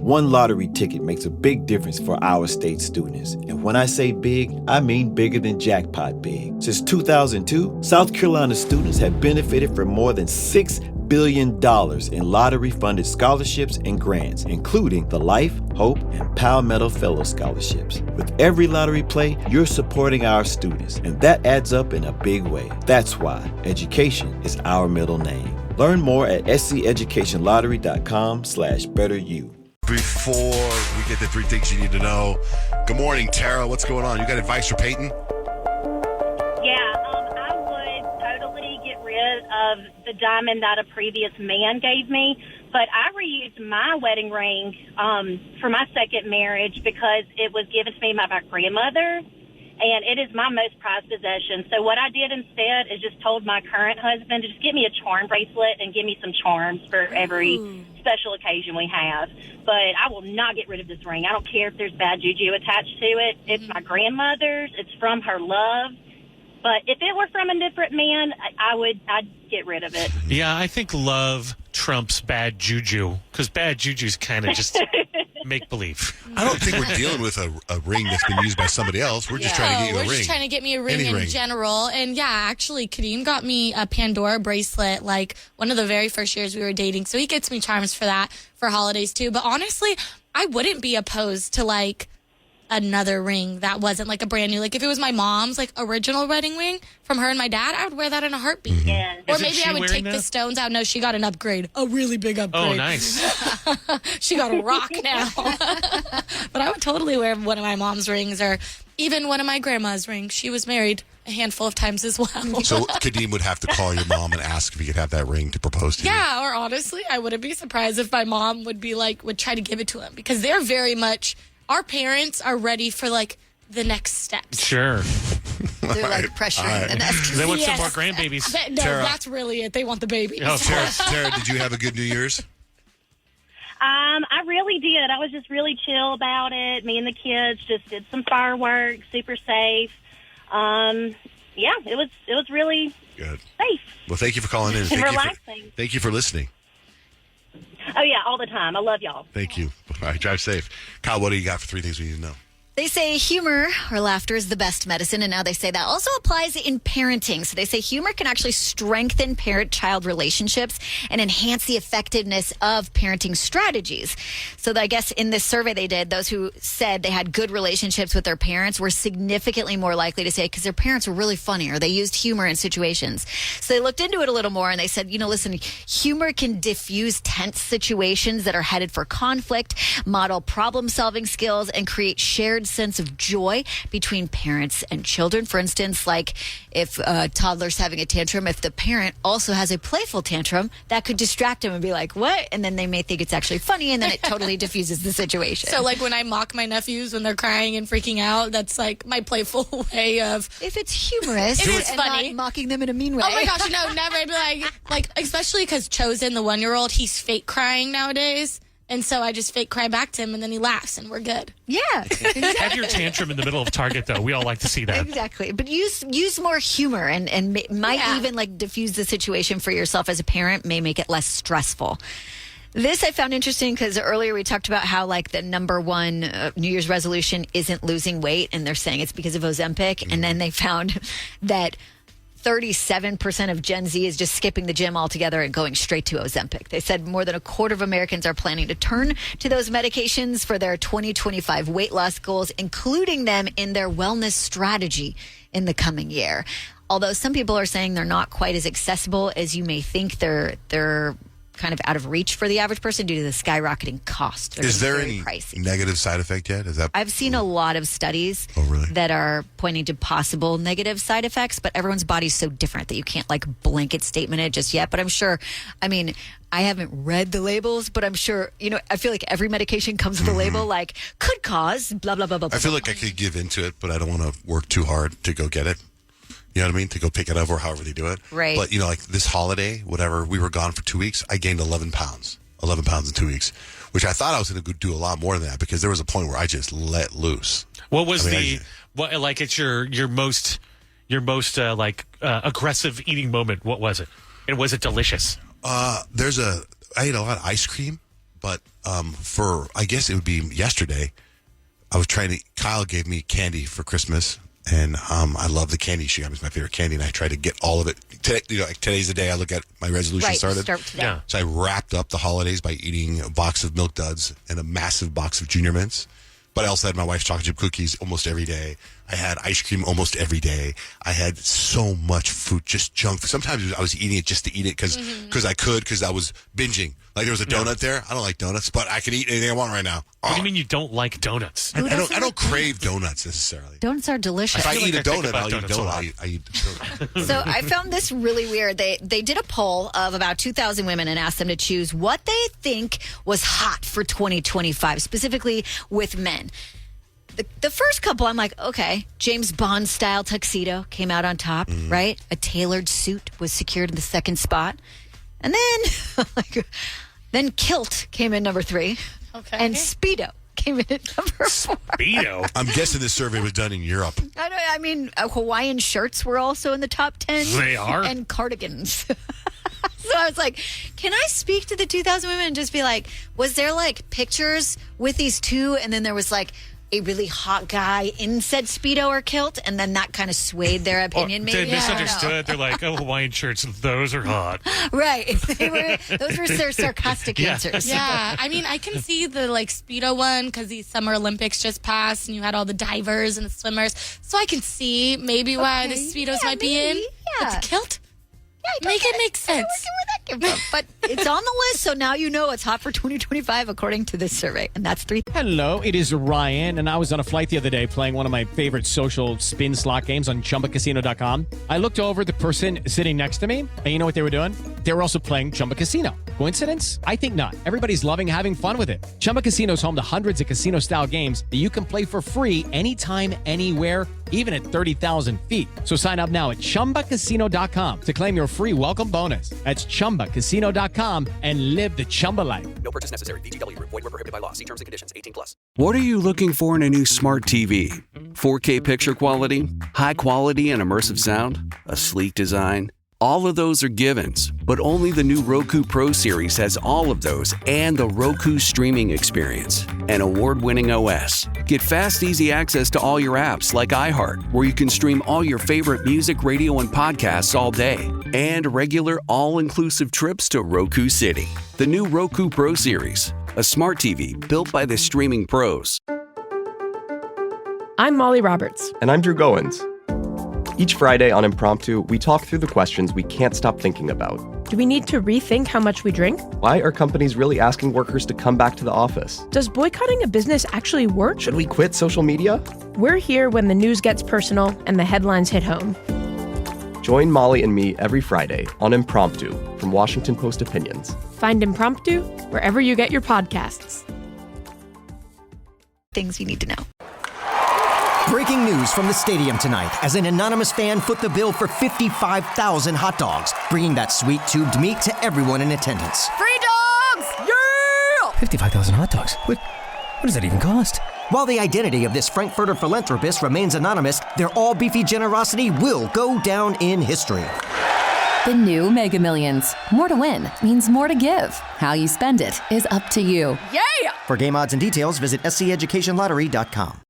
One lottery ticket makes a big difference for our state students. And when I say big, I mean bigger than jackpot big. Since 2002, South Carolina students have benefited from more than $6 billion in lottery-funded scholarships and grants, including the Life, Hope, and Palmetto Fellow Scholarships. With every lottery play, you're supporting our students, and that adds up in a big way. That's why education is our middle name. Learn more at scedukationslottery.com/betteryou. Before we get the three things you need to know, good morning, Tara. What's going on? You got advice for Peyton? I would totally get rid of the diamond that a previous man gave me, but I reused my wedding ring for my second marriage because it was given to me by my grandmother, and it is my most prized possession. So what I did instead is just told my current husband to just get me a charm bracelet and give me some charms for every special occasion we have. But I will not get rid of this ring. I don't care if there's bad juju attached to it. It's my grandmother's. It's from her love. But if it were from a different man, I'd get rid of it. Yeah, I think love trumps bad juju, because bad juju's kind of just make-believe. I don't think we're dealing with a ring that's been used by somebody else. We're just trying to get you a ring. We're just trying to get me a ring Any in ring. general. And yeah, actually, Kadeem got me a Pandora bracelet like one of the very first years we were dating. So he gets me charms for that for holidays too. But honestly, I wouldn't be opposed to like another ring that wasn't like a brand new, like if it was my mom's like original wedding ring from her and my dad, I would wear that in a heartbeat. Yeah. Or Isn't maybe she I would wearing take that? the stones out. No, she got an upgrade, a really big upgrade. Oh, nice. She got a rock now. But I would totally wear one of my mom's rings or even one of my grandma's rings. She was married a handful of times as well. So Kadeem would have to call your mom and ask if he could have that ring to propose to you. Yeah, or honestly, I wouldn't be surprised if my mom would be like, would try to give it to him because they're very much, our parents are ready for like the next steps. Sure. They're like pressuring the nest. They want some Yes. more grandbabies. No, Tara. that's really it. They want the baby. Oh, sure. Tara, did you have a good New Year's? I really did. I was just really chill about it. Me and the kids just did some fireworks, super safe. Yeah, it was really Good. safe. Well, thank you for calling in. And relaxing. Thank you for listening. Oh, yeah, all the time. I love y'all. Thank you. All right, drive safe. Kyle, what do you got for three things we need to know? They say humor or laughter is the best medicine, and now they say that also applies in parenting. So they say humor can actually strengthen parent-child relationships and enhance the effectiveness of parenting strategies. So I guess in this survey they did, those who said they had good relationships with their parents were significantly more likely to say because their parents were really funny or they used humor in situations. So they looked into it a little more and they said, listen, humor can diffuse tense situations that are headed for conflict, model problem-solving skills, and create shared sense of joy between parents and children. For instance, like if a toddler's having a tantrum, if the parent also has a playful tantrum, that could distract them and be like, what? And then they may think it's actually funny, and then it totally diffuses the situation. So like when I mock my nephews when they're crying and freaking out, that's like my playful way of... if it's humorous It is and funny. not mocking them in a mean way. Oh my gosh, no, never. I'd be like, especially because Chosen, the 1-year-old, he's fake crying nowadays. And so I just fake cry back to him and then he laughs and we're good. Yeah. Have your tantrum in the middle of Target, though. We all like to see that. Exactly. But use more humor and might even like diffuse the situation for yourself as a parent, may make it less stressful. This I found interesting because earlier we talked about how like the number one New Year's resolution isn't losing weight, and they're saying it's because of Ozempic. And then they found that 37% of Gen Z is just skipping the gym altogether and going straight to Ozempic. They said more than a quarter of Americans are planning to turn to those medications for their 2025 weight loss goals, including them in their wellness strategy in the coming year. Although some people are saying they're not quite as accessible as you may think, they're kind of out of reach for the average person due to the skyrocketing cost. Is there very any pricey. negative side effect yet? Is that? I've seen a lot of studies really? that are pointing to possible negative side effects, but everyone's body's so different that you can't like blanket statement it just yet. But I'm sure, I haven't read the labels, but I'm sure, I feel like every medication comes with a label like could cause blah, blah, blah, blah. I feel like I could give into it, but I don't want to work too hard to go get it. You know what I mean? To go pick it up or however they do it. Right. But, like this holiday, whatever, we were gone for 2 weeks. I gained 11 pounds. 11 pounds in 2 weeks, which I thought I was going to do a lot more than that because there was a point where I just let loose. What was it's your most aggressive eating moment? What was it? And was it delicious? I ate a lot of ice cream, but for, I guess it would be yesterday, Kyle gave me candy for Christmas. And I love the candy she got me. It's my favorite candy, and I try to get all of it. Today, today's the day I look at my resolution started. Start today. Yeah. So I wrapped up the holidays by eating a box of Milk Duds and a massive box of Junior Mints. But I also had my wife's chocolate chip cookies almost every day. I had ice cream almost every day. I had so much food, just junk. Sometimes I was eating it just to eat it because I was binging. Like there was a donut there. I don't like donuts, but I can eat anything I want right now. What do you mean you don't like donuts? I don't crave donuts necessarily. Donuts are delicious. If I eat a I think donut, about I'll eat a donuts a lot. donut. I eat the donut. So I found this really weird. They did a poll of about 2,000 women and asked them to choose what they think was hot for 2025, specifically with men. The first couple, I'm like, okay, James Bond style tuxedo came out on top, right? A tailored suit was secured in the second spot. And then, then kilt came in number 3. Okay. And Speedo came in at number 4. Speedo. I'm guessing this survey was done in Europe. I mean, Hawaiian shirts were also in the top 10. They are? And cardigans. So I was like, can I speak to the 2,000 women and just be like, was there like pictures with these two and then there was like a really hot guy in said Speedo or kilt, and then that kind of swayed their opinion, maybe? They misunderstood. They're like, oh, Hawaiian shirts, those are hot. Right. Those were their sarcastic answers. Yeah, I mean, I can see the like Speedo one because the Summer Olympics just passed and you had all the divers and the swimmers. So I can see maybe why the Speedos might be in. Yeah. But the kilt? Make it make sense. I don't know where that came from. But it's on the list, so now you know it's hot for 2025 according to this survey. And that's 3. Hello, it is Ryan, and I was on a flight the other day playing one of my favorite social spin slot games on ChumbaCasino.com. I looked over at the person sitting next to me, and you know what they were doing? They were also playing Chumba Casino. Coincidence? I think not. Everybody's loving having fun with it. Chumba Casino is home to hundreds of casino-style games that you can play for free anytime, anywhere, even at 30,000 feet. So sign up now at ChumbaCasino.com to claim your free welcome bonus. That's ChumbaCasino.com and live the Chumba life. No purchase necessary. VGW. Void where prohibited by law. See terms and conditions. 18+. What are you looking for in a new smart TV? 4K picture quality? High quality and immersive sound? A sleek design? All of those are givens, but only the new Roku Pro Series has all of those and the Roku streaming experience, an award-winning OS. Get fast, easy access to all your apps like iHeart, where you can stream all your favorite music, radio, and podcasts all day, and regular all-inclusive trips to Roku City. The new Roku Pro Series, a smart TV built by the streaming pros. I'm Molly Roberts. And I'm Drew Goins. Each Friday on Impromptu, we talk through the questions we can't stop thinking about. Do we need to rethink how much we drink? Why are companies really asking workers to come back to the office? Does boycotting a business actually work? Should we quit social media? We're here when the news gets personal and the headlines hit home. Join Molly and me every Friday on Impromptu from Washington Post Opinions. Find Impromptu wherever you get your podcasts. Things you need to know. Breaking news from the stadium tonight as an anonymous fan foot the bill for 55,000 hot dogs, bringing that sweet tubed meat to everyone in attendance. Free dogs! Yeah! 55,000 hot dogs? What does that even cost? While the identity of this Frankfurter philanthropist remains anonymous, their all-beefy generosity will go down in history. The new Mega Millions. More to win means more to give. How you spend it is up to you. Yeah! For game odds and details, visit SCEducationLottery.com.